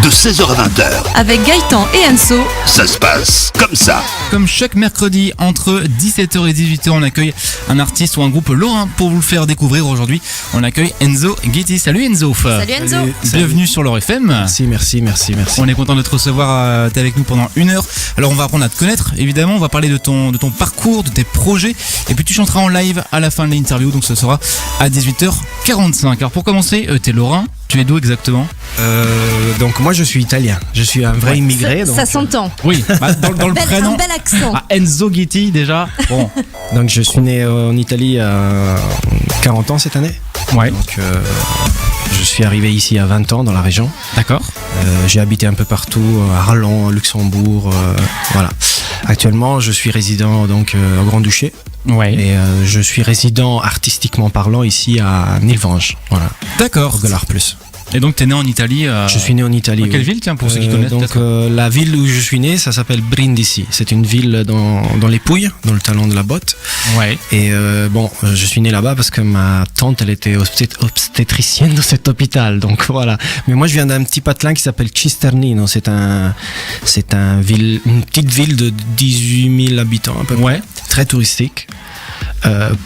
de 16h à 20h. Avec Gaëtan et Enzo. Ça se passe comme ça. Comme chaque mercredi, entre 17h et 18h, on accueille un artiste ou un groupe lorrain pour vous le faire découvrir. Aujourd'hui, on accueille Enzo Guetti. Salut Enzo. Salut Enzo. Bienvenue sur Lore FM. Merci. On est content de te recevoir, t'es avec nous pendant 1 heure. Alors on va apprendre à te connaître, évidemment, on va parler de ton parcours, de tes projets, et puis tu chanteras en live à la fin de l'interview, donc ce sera à 18h45. Alors pour commencer, t'es lorrain, tu es d'où exactement? Donc moi je suis italien, je suis un vrai immigré. Ça s'entend. Oui, dans le prénom. Un bel accent. Enzo Guetti déjà. Bon. Donc je suis né en Italie à 40 ans cette année. Ouais. Donc je suis arrivé ici à 20 ans dans la région. D'accord. J'ai habité un peu partout, à Arlon, Luxembourg, voilà. Actuellement je suis résident donc au Grand-Duché. Ouais. Et je suis résident artistiquement parlant ici à Nilvange. Voilà. D'accord. Golar Plus. Et donc t'es né en Italie. Je suis né en Italie. Dans quelle oui. ville, tiens, pour ceux qui connaissent donc peut-être la ville où je suis né, ça s'appelle Brindisi. C'est une ville dans les Pouilles, dans le talon de la botte. Ouais. Et je suis né là-bas parce que ma tante, elle était obstétricienne dans cet hôpital. Donc voilà. Mais moi, je viens d'un petit patelin qui s'appelle Cisternino. C'est une petite ville de 18 000 habitants à peu près. Ouais. Très touristique.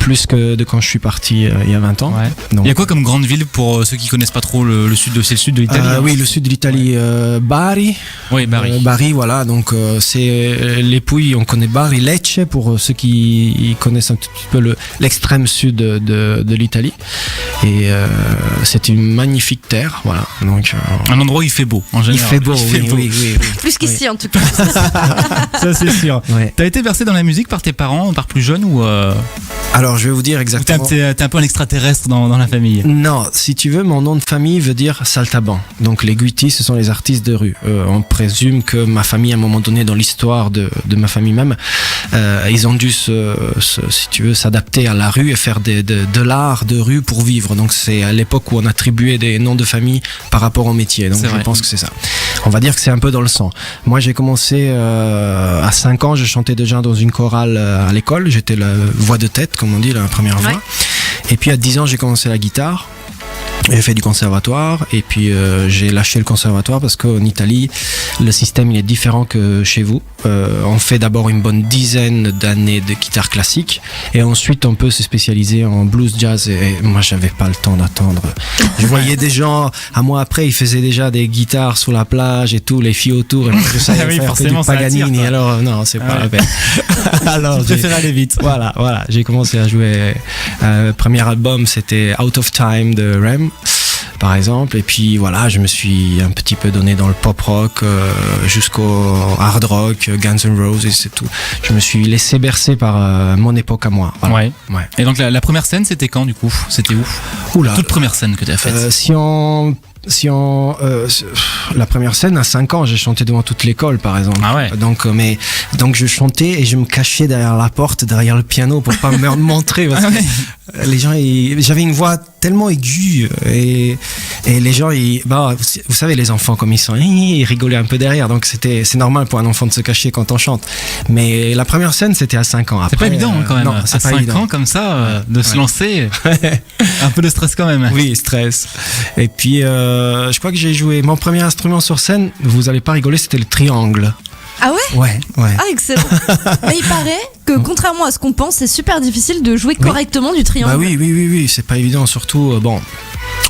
Plus que de quand je suis parti il y a 20 ans. Ouais. Donc, il y a quoi comme grande ville pour ceux qui connaissent pas trop le sud c'est le sud de l'Italie? oui, le sud de l'Italie, Bari. Oui, Bari. Bari, voilà. Donc c'est les Pouilles, on connaît Bari, Lecce pour ceux qui connaissent un petit peu l'extrême sud de l'Italie. Et c'est une magnifique terre, voilà. Donc un endroit où il fait beau en général. il fait beau, oui. Plus qu'ici en tout cas. Ça c'est sûr. Ouais. T'as été bercé dans la musique par tes parents, par plus jeunes ou Alors je vais vous dire exactement. T'es un peu un extraterrestre dans la famille? Non, si tu veux, mon nom de famille veut dire saltaban. Donc les Guitti, ce sont les artistes de rue. On présume que ma famille, à un moment donné, dans l'histoire de ma famille même, ils ont dû si tu veux, s'adapter à la rue et faire de l'art de rue pour vivre. Donc c'est à l'époque où on attribuait des noms de famille par rapport au métier. Donc je pense que c'est ça. On va dire que c'est un peu dans le sang. Moi j'ai commencé à 5 ans, je chantais déjà dans une chorale à l'école. J'étais la voix de tête, comme on dit, la première voix. Et puis à 10 ans j'ai commencé la guitare. J'ai fait du conservatoire et puis j'ai lâché le conservatoire parce qu'en Italie le système il est différent que chez vous. On fait d'abord une bonne dizaine d'années de guitare classique et ensuite on peut se spécialiser en blues jazz et moi j'avais pas le temps d'attendre. Je voyais des gens, un mois après ils faisaient déjà des guitares sur la plage et tout, les filles autour et moi je savais faire que du Paganini, alors non c'est pas la peine. Alors je préfère aller vite. Voilà, j'ai commencé à jouer. Premier album c'était Out of Time de Rem par exemple, et puis voilà, je me suis un petit peu donné dans le pop rock jusqu'au hard rock, Guns N' Roses, c'est tout. Je me suis laissé bercer par mon époque à moi. Voilà. Ouais. Et donc la première scène, c'était quand du coup? C'était où? Oula. La toute première scène que tu as faite? La première scène à 5 ans, j'ai chanté devant toute l'école par exemple. Ah ouais. Donc je chantais et je me cachais derrière la porte, derrière le piano pour pas me montrer parce que les gens j'avais une voix tellement aiguë et les gens vous savez les enfants comme ils sont, ils rigolaient un peu derrière, donc c'est normal pour un enfant de se cacher quand on chante. Mais la première scène c'était à 5 ans. Après, c'est pas évident quand même. Non, c'est à pas 5 évident. ans comme ça de se lancer. Un peu de stress quand même. Oui, stress. Et puis je crois que j'ai joué mon premier instrument sur scène, vous allez pas rigoler, c'était le triangle. Ah ouais? Ouais. Ah excellent. Mais il paraît que contrairement à ce qu'on pense, c'est super difficile de jouer correctement du triangle. Bah oui, c'est pas évident, surtout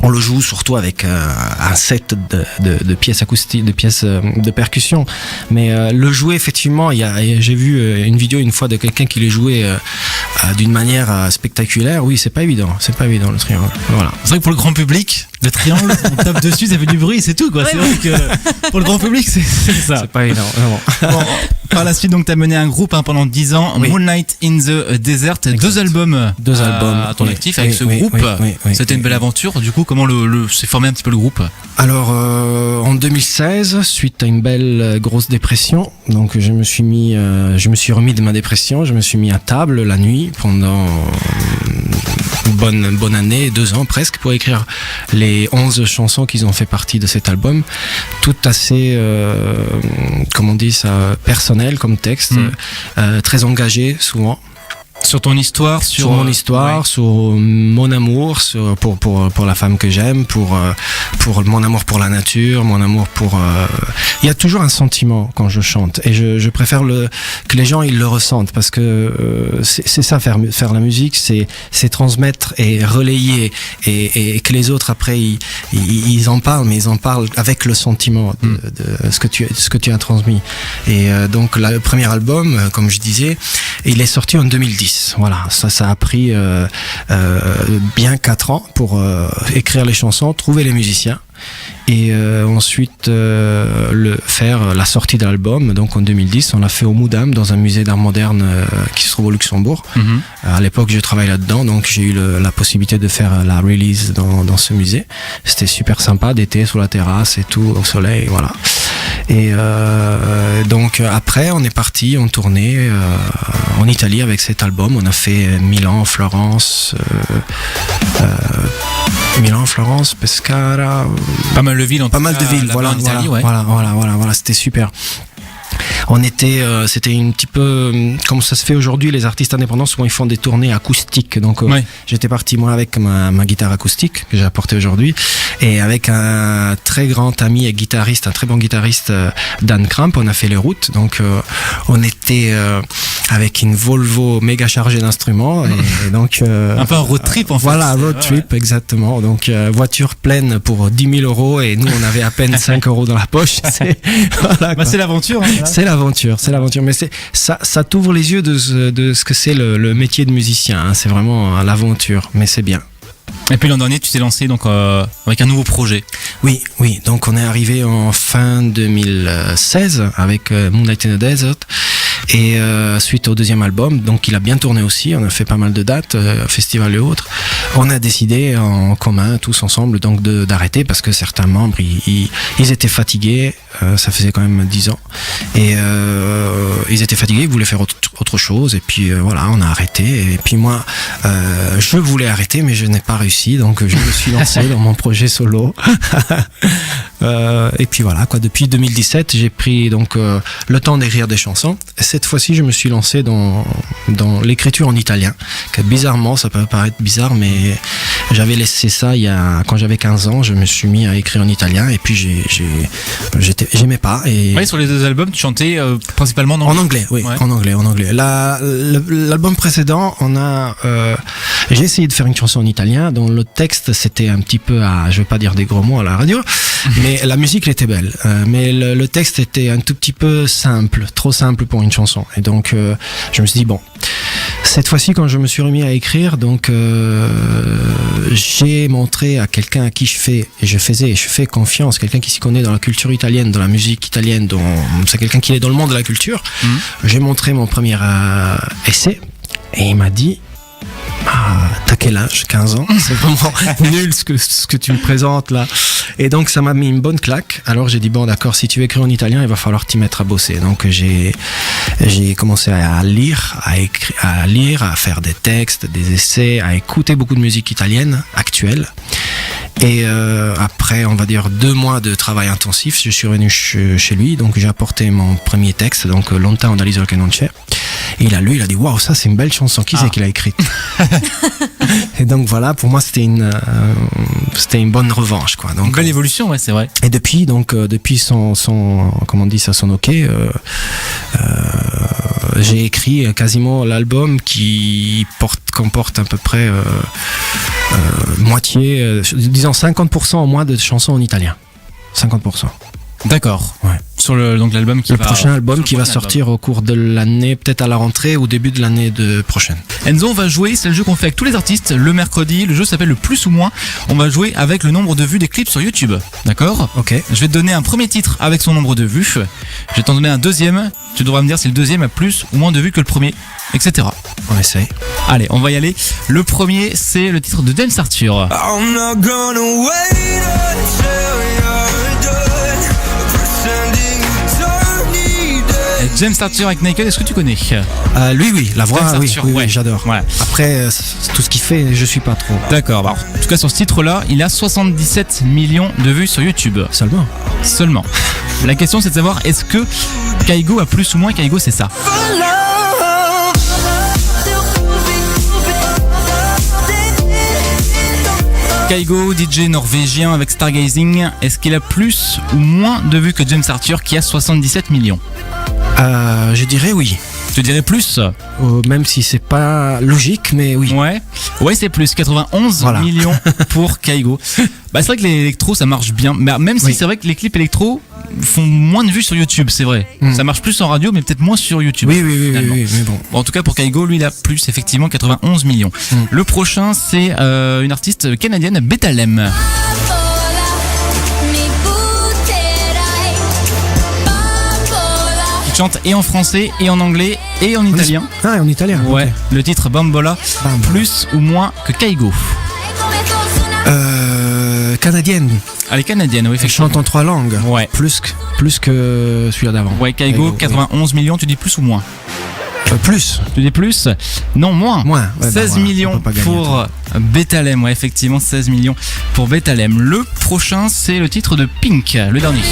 on le joue surtout avec un set de pièces acoustiques, de pièces de percussion. Mais le jouer, effectivement, j'ai vu une vidéo une fois de quelqu'un qui le jouait d'une manière spectaculaire. Oui, c'est pas évident le triangle. Voilà. C'est vrai que pour le grand public, le triangle, on tape dessus, ça fait du bruit, c'est tout quoi. Ouais, c'est vrai que pour le grand public, c'est ça. C'est pas évident, vraiment. Bon, par la suite, donc, t'as mené un groupe pendant 10 ans, Oui. Moonlight in the Desert, Exact. deux albums à ton actif avec ce groupe. C'était une belle aventure. Du coup, comment s'est formé un petit peu le groupe? Alors, en 2016, suite à une belle grosse dépression, donc je me suis remis de ma dépression, je me suis mis à table la nuit pendant une bonne année, 2 ans presque, pour écrire les 11 chansons qui ont fait partie de cet album. Tout assez, comment on dit ça, personnel comme texte, très engagé souvent. Sur ton histoire, sur mon histoire, ouais. sur mon amour, pour la femme que j'aime, pour mon amour pour la nature, mon amour pour. Il y a toujours un sentiment quand je chante, et je préfère que les gens ils le ressentent, parce que c'est ça faire la musique, c'est transmettre et relayer, et que les autres après ils en parlent, mais ils en parlent avec le sentiment de ce que tu as transmis. Et donc le premier album, comme je disais, il est sorti en 2010. Voilà, ça a pris bien 4 ans pour écrire les chansons, trouver les musiciens, et ensuite faire la sortie de l'album. Donc en 2010, on l'a fait au Moudam, dans un musée d'art moderne qui se trouve au Luxembourg. À l'époque, je travaillais là-dedans, donc j'ai eu la possibilité de faire la release dans ce musée. C'était super sympa, d'été sur la terrasse et tout, au soleil, voilà. Et donc après, on est parti en tournée en Italie avec cet album. On a fait Milan, Florence, Pescara. Pas mal de villes, pas mal de villes. Voilà, en Italie, ouais. Voilà, c'était super. On était, c'était un petit peu comme ça se fait aujourd'hui. Les artistes indépendants souvent ils font des tournées acoustiques. Donc ouais. J'étais parti moi avec ma guitare acoustique que j'ai apportée aujourd'hui, et avec un très grand ami et guitariste, un très bon guitariste, Dan Kramp. On a fait les routes. Donc on était avec une Volvo méga chargée d'instruments, et donc un peu un road trip en fait. Voilà, road trip, ouais. Exactement. Donc voiture pleine pour 10 000 euros, et nous on avait à peine 5 euros dans la poche. Voilà, c'est l'aventure. Hein, c'est l'aventure, mais ça t'ouvre les yeux de ce que c'est le métier de musicien, hein. C'est vraiment l'aventure, mais c'est bien. Et puis l'an dernier, tu t'es lancé donc avec un nouveau projet. Oui, donc on est arrivé en fin 2016 avec Moonlight in the Desert, et suite au deuxième album, donc il a bien tourné aussi, on a fait pas mal de dates, festivals et autres. On a décidé en commun, tous ensemble, donc d'arrêter, parce que certains membres ils étaient fatigués, ça faisait quand même 10 ans, et ils étaient fatigués, ils voulaient faire autre chose, et puis voilà, on a arrêté. Et puis moi, je voulais arrêter, mais je n'ai pas réussi, donc je me suis lancé dans mon projet solo. Et puis voilà, quoi. Depuis 2017, j'ai pris donc le temps d'écrire des chansons. Et cette fois-ci, je me suis lancé dans l'écriture en italien. Que bizarrement, ça peut paraître bizarre, mais j'avais laissé ça quand j'avais 15 ans. Je me suis mis à écrire en italien, et puis j'aimais pas. Et ouais, sur les deux albums, tu chantais principalement en anglais. Oui, ouais. En anglais. L'album précédent, j'ai essayé de faire une chanson en italien dont le texte c'était un petit peu je vais pas dire des gros mots à la radio, mais la musique elle était belle, mais le texte était un tout petit peu simple, trop simple pour une chanson. Et donc je me suis dit bon, cette fois-ci quand je me suis remis à écrire, donc j'ai montré à quelqu'un à qui je fais confiance, quelqu'un qui s'y connaît dans la culture italienne, dans la musique italienne, c'est quelqu'un qui est dans le monde de la culture. J'ai montré mon premier essai, et il m'a dit: t'as quel âge? 15 ans? C'est vraiment nul ce que tu me présentes là. Et donc ça m'a mis une bonne claque. Alors j'ai dit bon d'accord, si tu veux écrire en italien, il va falloir t'y mettre à bosser. Donc j'ai commencé à lire, à faire des textes, des essais, à écouter beaucoup de musique italienne actuelle. Et après, on va dire 2 mois de travail intensif, je suis revenu chez lui. Donc j'ai apporté mon premier texte, donc Lontano dall'isola che non c'è. Et il a lu, il a dit waouh, ça c'est une belle chanson, qui c'est qui l'a écrite? Et donc voilà, pour moi c'était une bonne revanche, quoi. Donc, une belle évolution, ouais, c'est vrai. Et depuis son comment on dit ça, son OK, j'ai écrit quasiment l'album qui comporte à peu près moitié, disons 50% au moins de chansons en italien. 50%. D'accord. Ouais. Sur donc l'album le prochain album qui va sortir au cours de l'année, peut-être à la rentrée ou début de l'année prochaine. Enzo, on va jouer, c'est le jeu qu'on fait avec tous les artistes le mercredi. Le jeu s'appelle le plus ou moins. On va jouer avec le nombre de vues des clips sur YouTube. D'accord? Ok. Je vais te donner un premier titre avec son nombre de vues. Je vais t'en donner un deuxième. Tu devras me dire si le deuxième a plus ou moins de vues que le premier, etc. On essaye. Allez, on va y aller. Le premier, c'est le titre de James Arthur. I'm not gonna wait until you're done pretending you don't need it. James Arthur avec Naked, est-ce que tu connais? Lui, oui, la voix, James oui, Arthur, oui, ouais. oui, j'adore. Ouais. Après, tout ce qu'il fait, je suis pas trop. D'accord, bah, en tout cas sur ce titre-là, il a 77 millions de vues sur YouTube. Seulement. La question c'est de savoir, est-ce que Kygo a plus ou moins? Kygo, c'est ça. Kaigo, DJ norvégien avec Stargazing, est-ce qu'il a plus ou moins de vues que James Arthur qui a 77 millions? Je dirais oui. Je dirais plus. Même si c'est pas logique, mais oui. Ouais, c'est plus. 91 Voilà. millions pour Kaigo. Bah, c'est vrai que l'électro, ça marche bien. Mais même si Oui. c'est vrai que les clips électro font moins de vues sur YouTube, c'est vrai. Ça marche plus en radio, mais peut-être moins sur YouTube. Oui, finalement. mais bon. Bon, en tout cas, pour Kaigo, lui, il a plus, effectivement, 91 millions. Le prochain, c'est une artiste canadienne, Betalem. Qui chante et en français, et en anglais, et en italien. Ah, en italien. Ouais, ok. le titre Bambola, Bambola. plus ou moins que Kaigo. Canadienne. Elle est canadienne, oui, Elle effectivement. chante en 3 langues. Ouais. Plus que celui-là d'avant. Ouais, Kaigo, oui. 91 millions, tu dis plus ou moins? Plus. Tu dis plus? Non, moins. Moins. Ouais, 16 bah voilà, millions on peut pas gagner pour Betalem, ouais, effectivement, 16 millions pour Betalem. Le prochain, c'est le titre de Pink, le dernier.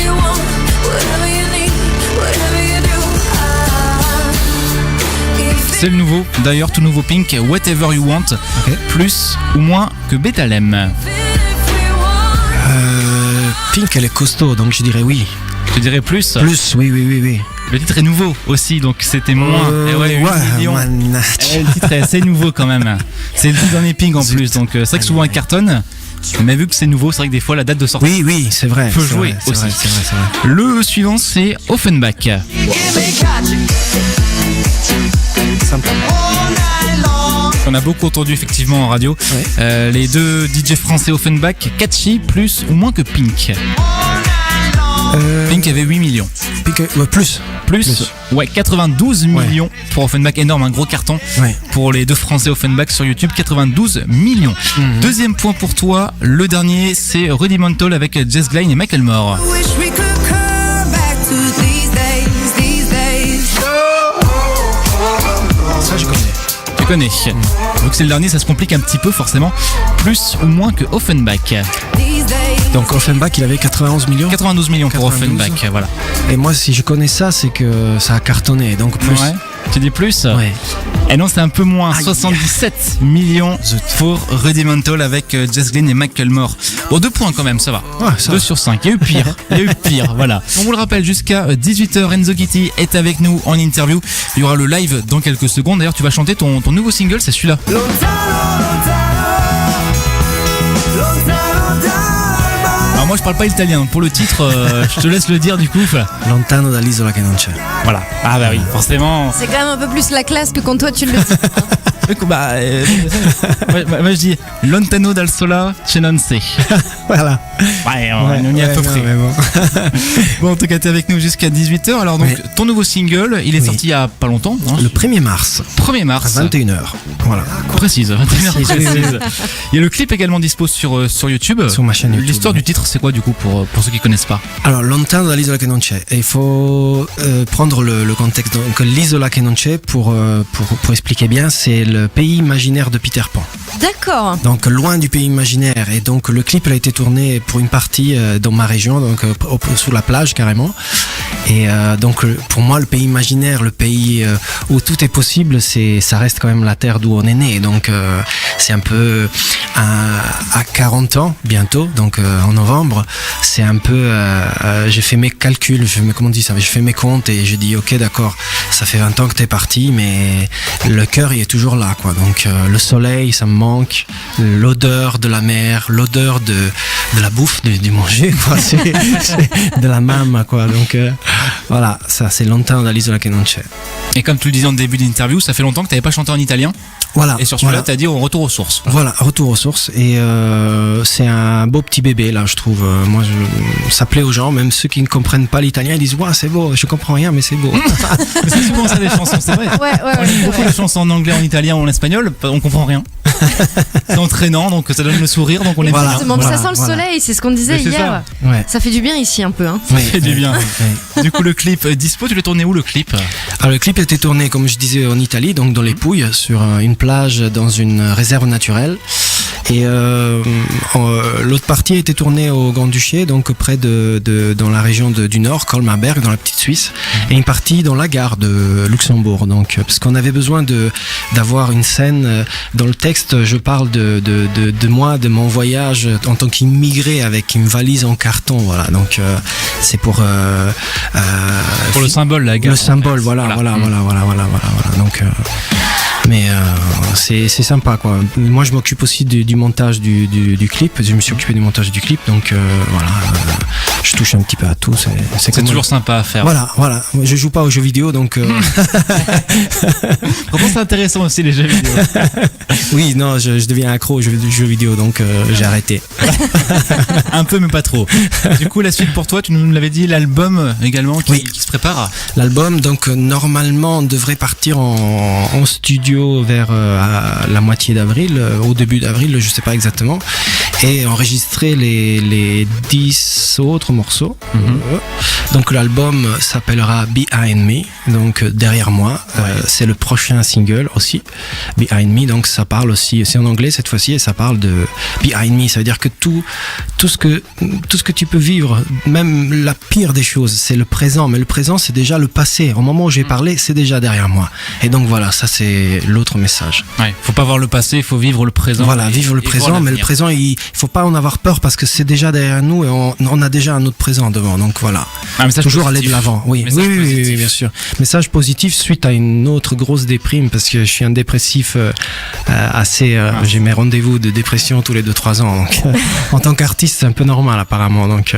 C'est le nouveau, d'ailleurs, tout nouveau Pink, Whatever You Want, plus ou moins que Betalem. Pink, elle est costaud, donc je dirais oui. Je dirais plus. Plus, oui. Le titre est nouveau aussi, donc c'était moins. Et ouais, 8 millions. Le titre est assez nouveau quand même. C'est le dernier Pink en plus, donc c'est vrai que souvent elle cartonne. Mais vu que c'est nouveau, c'est vrai que des fois la date de sortie Oui, c'est vrai. peut c'est jouer vrai, c'est aussi. vrai, c'est vrai, c'est vrai. Le suivant, c'est Offenbach. On a beaucoup entendu effectivement en radio. Ouais. Les deux DJ français Offenbach, Catchy, plus ou moins que Pink. Pink avait 8 millions. Pink, plus. Plus. Ouais, 92 millions pour Offenbach, énorme, un gros carton Ouais. pour les deux français Offenbach sur YouTube, 92 millions. Deuxième point pour toi, le dernier, c'est Rudimental avec Jess Glynne et Michael Moore. Wish we could come back to these days. Ça, je connais. Tu connais. Vu que c'est le dernier, ça se complique un petit peu forcément. Plus ou moins que Offenbach. These days. Donc Offenbach, il avait 91 millions. 92 millions pour 92. Offenbach, voilà. Et moi, si je connais ça, c'est que ça a cartonné, donc plus. Ouais. Tu dis plus? Ouais. Et non, c'est un peu moins. Aïe. 77 millions pour Rudimental avec Jess Glynne et Michael Moore. Bon, 2 points quand même, ça va. Ouais, ça 2 va. sur 5. Il y a eu pire. Il y a eu pire, voilà. On vous le rappelle, jusqu'à 18h, Enzo Kitty est avec nous en interview. Il y aura le live dans quelques secondes. D'ailleurs, tu vas chanter ton nouveau single, c'est celui-là. Alors moi, je parle pas italien. Pour le titre, je te laisse le dire du coup. Lontano dall'isola che non c'è. Voilà. Ah bah oui, forcément. C'est quand même un peu plus la classe que quand toi tu le dis. Bah, moi je dis Lontano dal sola c'è non c'è. Voilà. Ouais, on y est à peu près. mais bon. Bon, en tout cas, t'es avec nous jusqu'à 18h. Alors, donc, Oui. ton nouveau single, il est Oui. sorti il y a pas longtemps, hein, Le 1er mars, 1er à mars. 21h. Voilà. Précise, 21h Précise, précise. Il y a le clip également dispo sur YouTube. Sur ma chaîne YouTube, L'histoire oui. du titre, c'est quoi du coup pour ceux qui connaissent pas? Alors, lontano dall'isola che non c'è. Et il faut prendre le contexte. Donc, l'isola che non c'è, pour expliquer bien, c'est le pays imaginaire de Peter Pan. D'accord. Donc, loin du pays imaginaire. Et donc, le clip il a été tourné pour une partie dans ma région, donc sous la plage carrément. Et donc, pour moi, le pays imaginaire, le pays où tout est possible, ça reste quand même la terre d'où on est né. Donc, c'est un peu à 40 ans bientôt, donc en novembre, c'est un peu. J'ai fait mes calculs, comment on dit ça, j'ai fait mes comptes et j'ai dit ok, d'accord, ça fait 20 ans que t'es parti, mais le cœur il est toujours là, quoi. Donc le soleil, ça me manque, l'odeur de la mer, l'odeur de la bouffe, du manger, quoi. C'est de la mamma, quoi. Donc voilà, ça c'est longtemps dall'isola che non c'è. Et comme tu le disais en début d'interview, ça fait longtemps que t'avais pas chanté en italien. Voilà. Et sur celui-là, voilà. t'as dit on retour aux sources. Voilà, retour aux sources. Et c'est un beau petit bébé, là, je trouve. Moi, ça plaît aux gens, même ceux qui ne comprennent pas l'italien, ils disent ouais, c'est beau, je comprends rien, mais c'est beau. Mais c'est souvent ça les chansons, c'est vrai. Ouais, On lit c'est beaucoup vrai. de chansons en anglais, en italien ou en espagnol, on comprend rien. C'est entraînant, donc ça donne le sourire, donc on aime Voilà. bien. Exactement, puis ça Voilà, sent le voilà. soleil, c'est ce qu'on disait Mais c'est hier. Ouais. Ça fait du bien ici un peu. Hein. Ouais, fait du bien. ouais. Du coup, le clip dispo, tu l'as tourné où le clip? Alors, le clip a été tourné, comme je disais, en Italie, donc dans les Pouilles, sur une plage, dans une réserve naturelle. Et l'autre partie a été tournée au Grand-Duché, donc près dans la région du Nord, Colmar-Berg, dans la petite Suisse, et une partie dans la gare de Luxembourg. Donc, parce qu'on avait besoin d'avoir une scène. Dans le texte, je parle de moi, de mon voyage en tant qu'immigré avec une valise en carton. Voilà. Donc, c'est pour le symbole, la gare. Le symbole, voilà. Donc, mais c'est sympa, quoi. Moi, je m'occupe aussi du montage du clip. Je me suis occupé du montage du clip, donc voilà. Je touche un petit peu à tout. C'est toujours sympa à faire. Voilà. Je joue pas aux jeux vidéo, donc. Pourtant, c'est intéressant aussi les jeux vidéo. Oui, non, je deviens accro aux jeux vidéo, donc j'ai arrêté. Un peu, mais pas trop. Du coup, la suite pour toi, tu nous l'avais dit, l'album également qui se prépare. L'album, donc normalement, on devrait partir en studio vers la moitié d'avril, au début d'avril, je sais pas exactement, et enregistrer les 10 autres morceaux. Donc l'album s'appellera Behind Me, donc derrière moi. C'est le prochain single aussi, Behind Me. Donc ça parle aussi, c'est en anglais cette fois-ci, et ça parle de Behind Me. Ça veut dire que tout ce que tu peux vivre, même la pire des choses, c'est le présent. Mais le présent, c'est déjà le passé. Au moment où j'ai parlé, c'est déjà derrière moi. Et donc voilà, ça c'est l'autre message. Ouais, faut pas voir le passé, il faut vivre le présent. Voilà, vivre le présent, mais le présent, il faut pas en avoir peur parce que c'est déjà derrière nous et on a déjà un autre présent devant. Donc voilà, toujours aller de l'avant. Oui, bien sûr. Message positif suite à une autre grosse déprime, parce que je suis un dépressif assez. J'ai mes rendez-vous de dépression tous les 2-3 ans. Donc, en tant qu'artiste, c'est un peu normal apparemment. Donc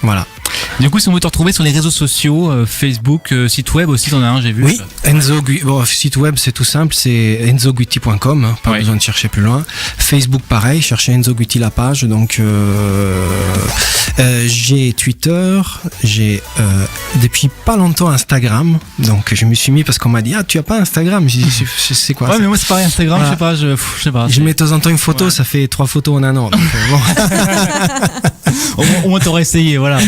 voilà. Du coup, si on veut te retrouver sur les réseaux sociaux, Facebook, site web aussi, t'en as un, j'ai vu. Oui, site web, c'est tout simple, c'est enzoguitti.com, hein, pas besoin de chercher plus loin. Facebook, pareil, cherchez Enzo Guitti la page. Donc, j'ai Twitter, j'ai depuis pas longtemps Instagram. Donc, je me suis mis parce qu'on m'a dit, tu as pas Instagram? Je sais quoi. Ouais, mais moi c'est pareil, Instagram, voilà. Je sais pas. Je mets de temps en temps une photo, ça fait 3 photos en un an. Donc, bon. Au moins t'aurais essayé, voilà.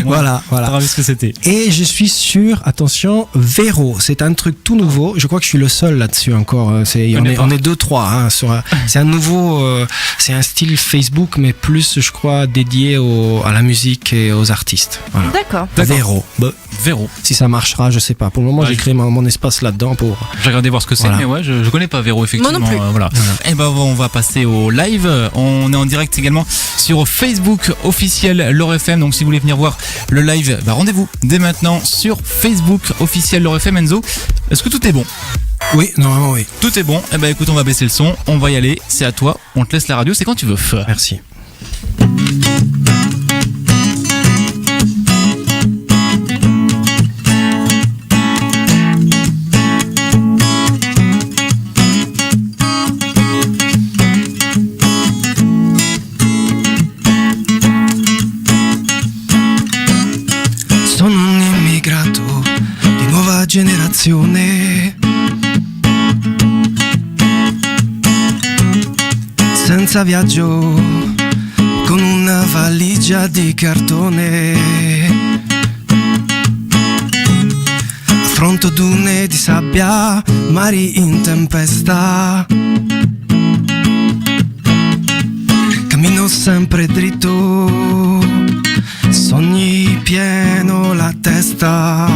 T'auras vu ce que c'était. Et je suis sur, attention, Vero. C'est un truc tout nouveau. Je crois que je suis le seul là-dessus encore. On est 2-3. Hein, c'est un nouveau, c'est un style Facebook, mais plus, je crois, dédié à la musique et aux artistes. Voilà. D'accord. Vero. Si ça marchera, je sais pas. Pour le moment, j'ai créé mon espace là-dedans pour. J'ai regardé voir ce que c'est, mais ouais, je connais pas Vero, effectivement. Moi non plus. Voilà. Et ben, on va passer au live. On est en direct également sur Facebook officiel Lore FM. Donc, si vous voulez venir voir le live, rendez-vous dès maintenant sur Facebook officiel Lore FM. Enzo, est-ce que tout est bon? Oui, normalement oui. Tout est bon. Eh ben écoute, on va baisser le son, on va y aller. C'est à toi. On te laisse la radio. C'est quand tu veux. Merci. Sono un immigrato di nuova generazione, senza viaggio, con una valigia di cartone. Affronto dune di sabbia, mari in tempesta. Cammino sempre dritto, sogni pieno la testa.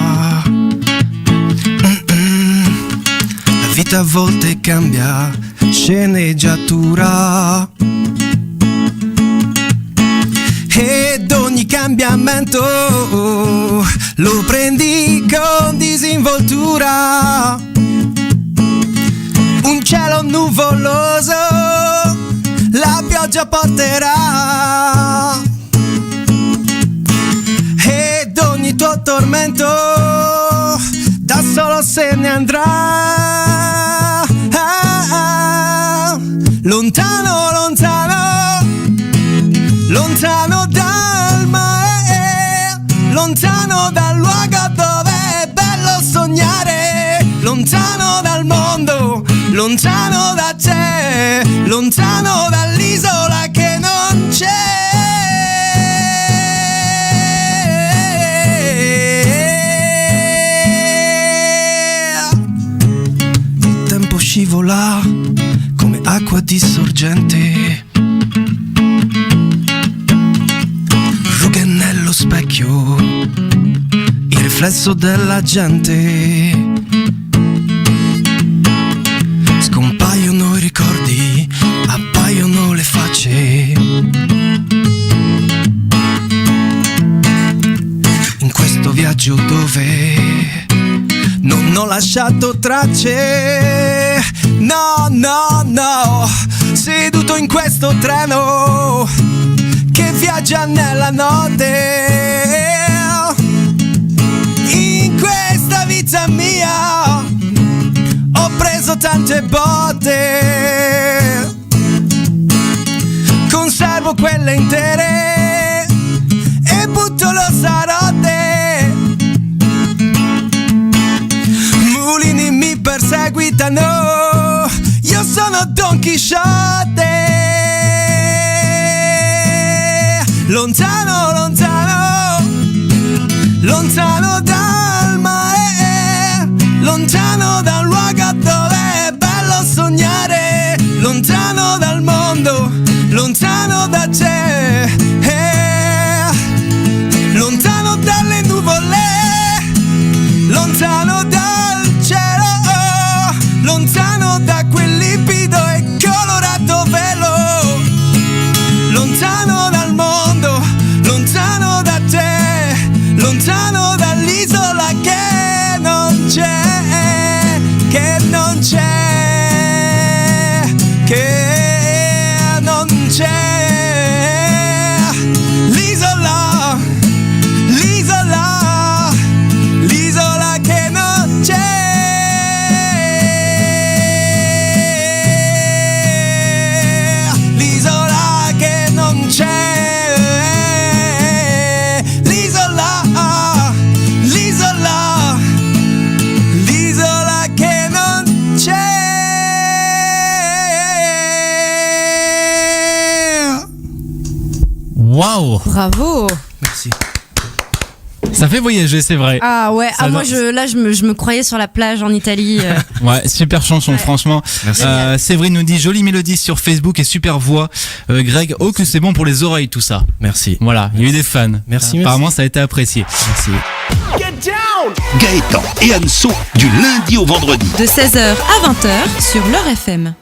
La vita a volte cambia sceneggiatura, ed ogni cambiamento lo prendi con disinvoltura. Un cielo nuvoloso la pioggia porterà, ed ogni tuo tormento da solo se ne andrà. Lontano, lontano, lontano dal mare, lontano dal luogo dove è bello sognare, lontano dal mondo, lontano da te, lontano dall'isola che non c'è. Il tempo scivola come acqua di sorgente, il riflesso della gente. Scompaiono i ricordi, appaiono le facce. In questo viaggio dove non ho lasciato tracce. No, no, no, seduto in questo treno che viaggia nella notte. In questa vita mia ho preso tante botte, conservo quelle intere e butto l'ossa rotte. Mulini mi perseguitano, io sono Don Chisciotte. Lontano, lontano, lontano dal mare, lontano da un luogo dove è bello sognare, lontano dal mondo, lontano da te, lontano dalle nuvole, lontano dal cielo, lontano da quel lipido e colorato velo, lontano dal mondo, lontano da te, lontano dall'isola che non c'è, che non c'è, che non c'è. L'isola, l'isola, l'isola che non c'è, l'isola che non c'è, l'isola, l'isola, l'isola che non c'è. Waouh, Bravo. Merci. ça fait voyager, c'est vrai. Ah ouais, Ça moi donne- je me croyais sur la plage en Italie. Ouais, super chanson, Ouais. franchement. Merci. Séverine nous dit jolie mélodie sur Facebook et super voix. Greg, oh que c'est bon pour les oreilles tout ça. Merci. Voilà, il y a eu des fans. Merci, Apparemment, ça a été apprécié. Merci. Gaëtan et Anso du lundi au vendredi. De 16h à 20h sur Leur FM.